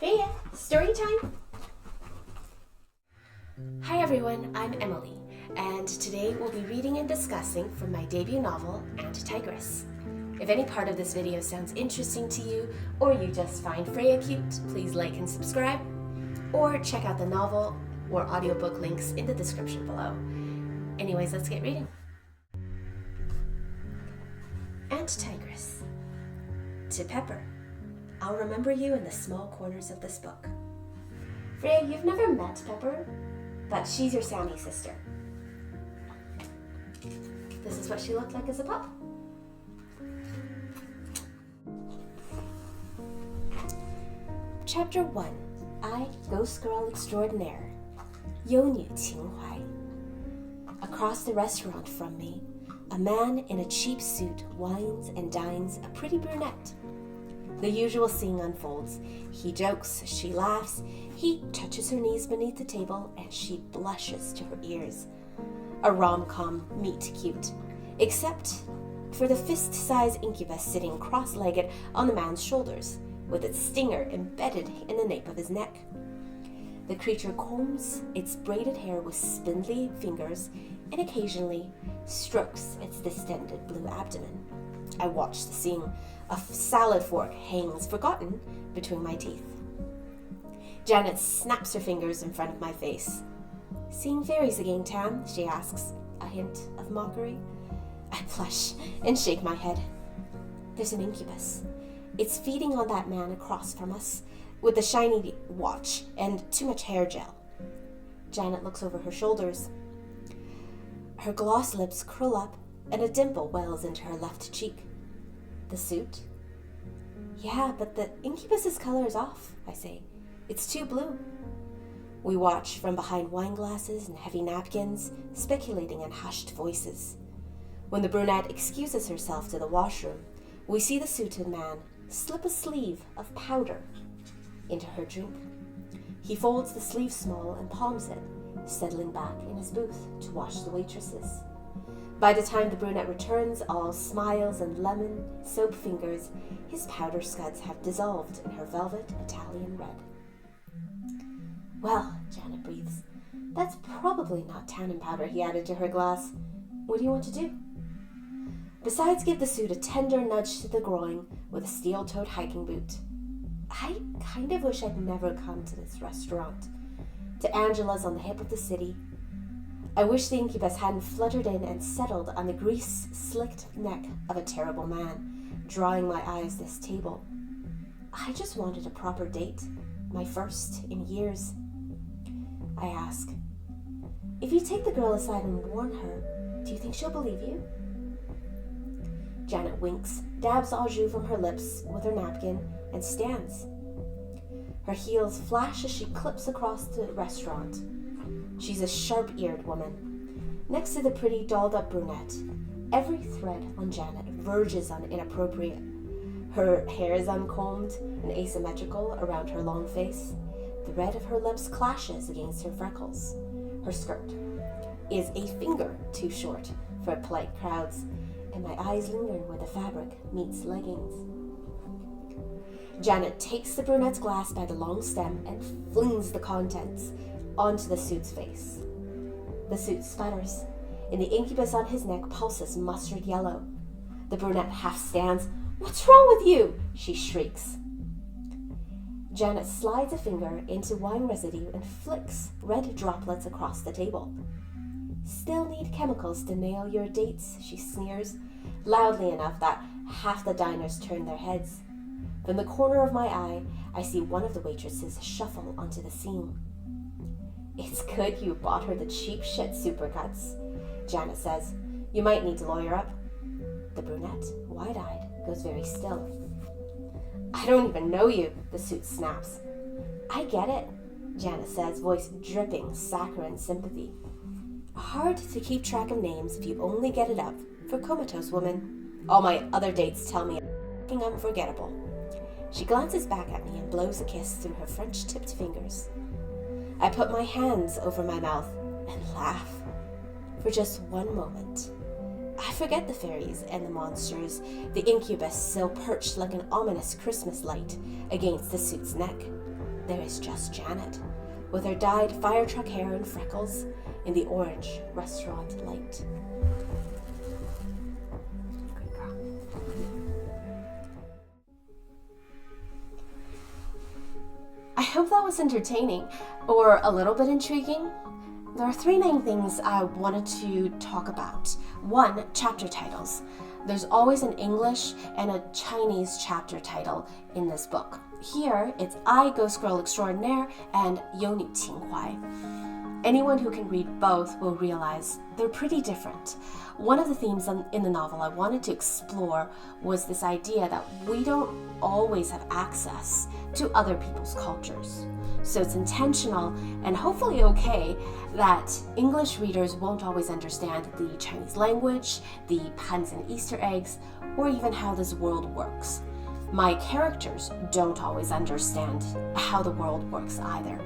Freya, Storytime! Hi everyone, I'm Emily, and today we'll be reading and discussing from my debut novel, Aunt Tigress. If any part of this video sounds interesting to you, or you just find Freya cute, please like and subscribe, or check out the novel or audiobook links in the description below. Anyways, let's get reading. Aunt Tigress. To Pepper, I'll remember you in the small corners of this book. Freya, you've never met Pepper, but she's your Sammy sister. This is what she looked like as a pup. Chapter 1. I, Ghost Girl Extraordinaire. 幽女情怀. Across the restaurant from me, a man in a cheap suit wines and dines a pretty brunette. The usual scene unfolds. He jokes, she laughs, he touches her knees beneath the table, and she blushes to her ears. A rom-com meet cute, except for the fist-sized incubus sitting cross-legged on the man's shoulders, with its stinger embedded in the nape of his neck. The creature combs its braided hair with spindly fingers and occasionally strokes its distended blue abdomen. I watch the scene. A salad fork hangs forgotten between my teeth. Janet snaps her fingers in front of my face. Seeing fairies again, Tam? She asks, a hint of mockery. I blush and shake my head. There's an incubus. It's feeding on that man across from us, with the shiny watch and too much hair gel. Janet looks over her shoulders. Her gloss lips curl up, and a dimple wells into her left cheek. The suit? Yeah, but the incubus's color is off, I say. It's too blue. We watch from behind wine glasses and heavy napkins, speculating in hushed voices. When the brunette excuses herself to the washroom, we see the suited man slip a sleeve of powder into her drink. He folds the sleeve small and palms it, settling back in his booth to watch the waitresses. By the time the brunette returns, all smiles and lemon soap fingers, his powder scuds have dissolved in her velvet Italian red. Well, Janet breathes, that's probably not tannin powder he added to her glass. What do you want to do? Besides give the suit a tender nudge to the groin with a steel-toed hiking boot. I kind of wish I'd never come to this restaurant. To Angela's on the hip of the city. I wish the incubus hadn't fluttered in and settled on the grease-slicked neck of a terrible man, drawing my eyes this table. I just wanted a proper date, my first in years. I ask, if you take the girl aside and warn her, do you think she'll believe you? Janet winks, dabs au jus from her lips with her napkin, and stands. Her heels flash as she clips across the restaurant. She's a sharp-eared woman. Next to the pretty, dolled-up brunette, every thread on Janet verges on inappropriate. Her hair is uncombed and asymmetrical around her long face. The red of her lips clashes against her freckles. Her skirt is a finger too short for polite crowds, and my eyes linger where the fabric meets leggings. Janet takes the brunette's glass by the long stem and flings the contents onto the suit's face. The suit sputters, and the incubus on his neck pulses mustard yellow. The brunette half stands. What's wrong with you? She shrieks. Janet slides a finger into wine residue and flicks red droplets across the table. Still need chemicals to nail your dates, she sneers, loudly enough that half the diners turn their heads. From the corner of my eye, I see one of the waitresses shuffle onto the scene. It's good you bought her the cheap shit supercuts, Janet says. You might need to lawyer up. The brunette, wide-eyed, goes very still. I don't even know you, the suit snaps. I get it, Janet says, voice dripping saccharine sympathy. Hard to keep track of names if you only get it up for comatose woman. All my other dates tell me I'm unforgettable. She glances back at me and blows a kiss through her French-tipped fingers. I put my hands over my mouth and laugh. For just one moment, I forget the fairies and the monsters, the incubus still perched like an ominous Christmas light against the suit's neck. there is just Janet, with her dyed fire truck hair and freckles in the orange restaurant light. Great girl. I hope that was entertaining, or a little bit intriguing. There are three main things I wanted to talk about. One, chapter titles. There's always an English and a Chinese chapter title in this book. Here, it's I, Ghost Girl Extraordinaire, and 有女情怀. Anyone who can read both will realize they're pretty different. One of the themes in the novel I wanted to explore was this idea that we don't always have access to other people's cultures. So it's intentional and hopefully okay that English readers won't always understand the Chinese language, the puns and Easter eggs, or even how this world works. My characters don't always understand how the world works either.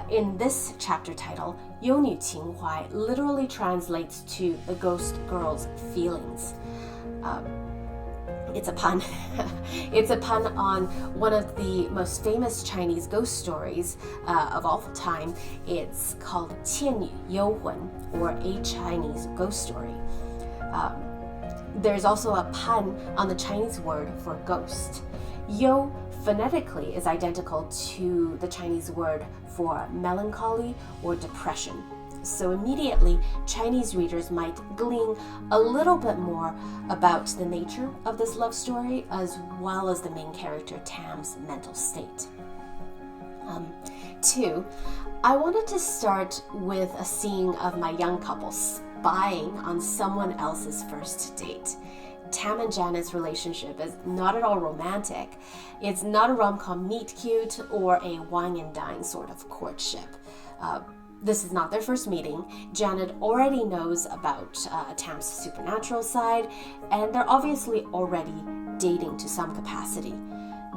In this chapter title, 有女情怀 literally translates to the ghost girl's feelings. It's a pun. It's a pun on one of the most famous Chinese ghost stories of all time. It's called 倩女幽魂, or a Chinese ghost story. There's also a pun on the Chinese word for ghost. Yo phonetically is identical to the Chinese word for melancholy or depression. So immediately, Chinese readers might glean a little bit more about the nature of this love story, as well as the main character Tam's mental state. Two, I wanted to start with a scene of my young couple spying on someone else's first date. Tam and Janet's relationship is not at all romantic. It's not a rom-com meet cute or a wine and dine sort of courtship. This is not their first meeting. Janet already knows about Tam's supernatural side, and they're obviously already dating to some capacity.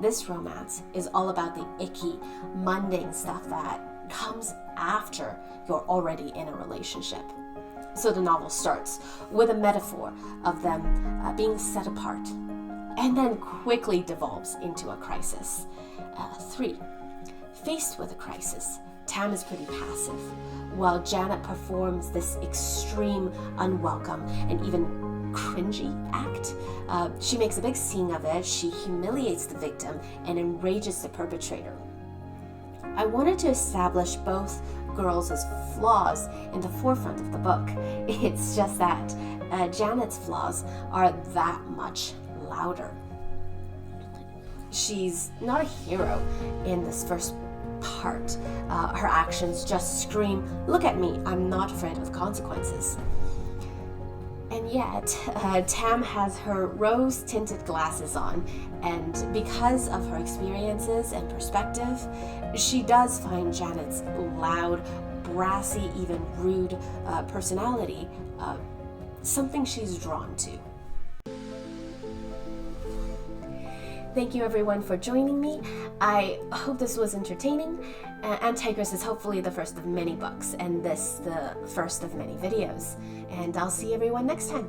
This romance is all about the icky, mundane stuff that comes after you're already in a relationship. So the novel starts with a metaphor of them being set apart, and then quickly devolves into a crisis. 3. Faced with a crisis, Tam is pretty passive, while Janet performs this extreme, unwelcome, and even cringy act. She makes a big scene of it, she humiliates the victim, and enrages the perpetrator. I wanted to establish both girls as flaws in the forefront of the book. It's just that Janet's flaws are that much louder. She's not a hero in this first part. Her actions just scream, "Look at me, I'm not afraid of consequences." And yet, Tam has her rose-tinted glasses on, and because of her experiences and perspective, she does find Janet's loud, brassy, even rude personality something she's drawn to. Thank you everyone for joining me. I hope this was entertaining. Aunt Tigress is hopefully the first of many books, and this the first of many videos. And I'll see everyone next time.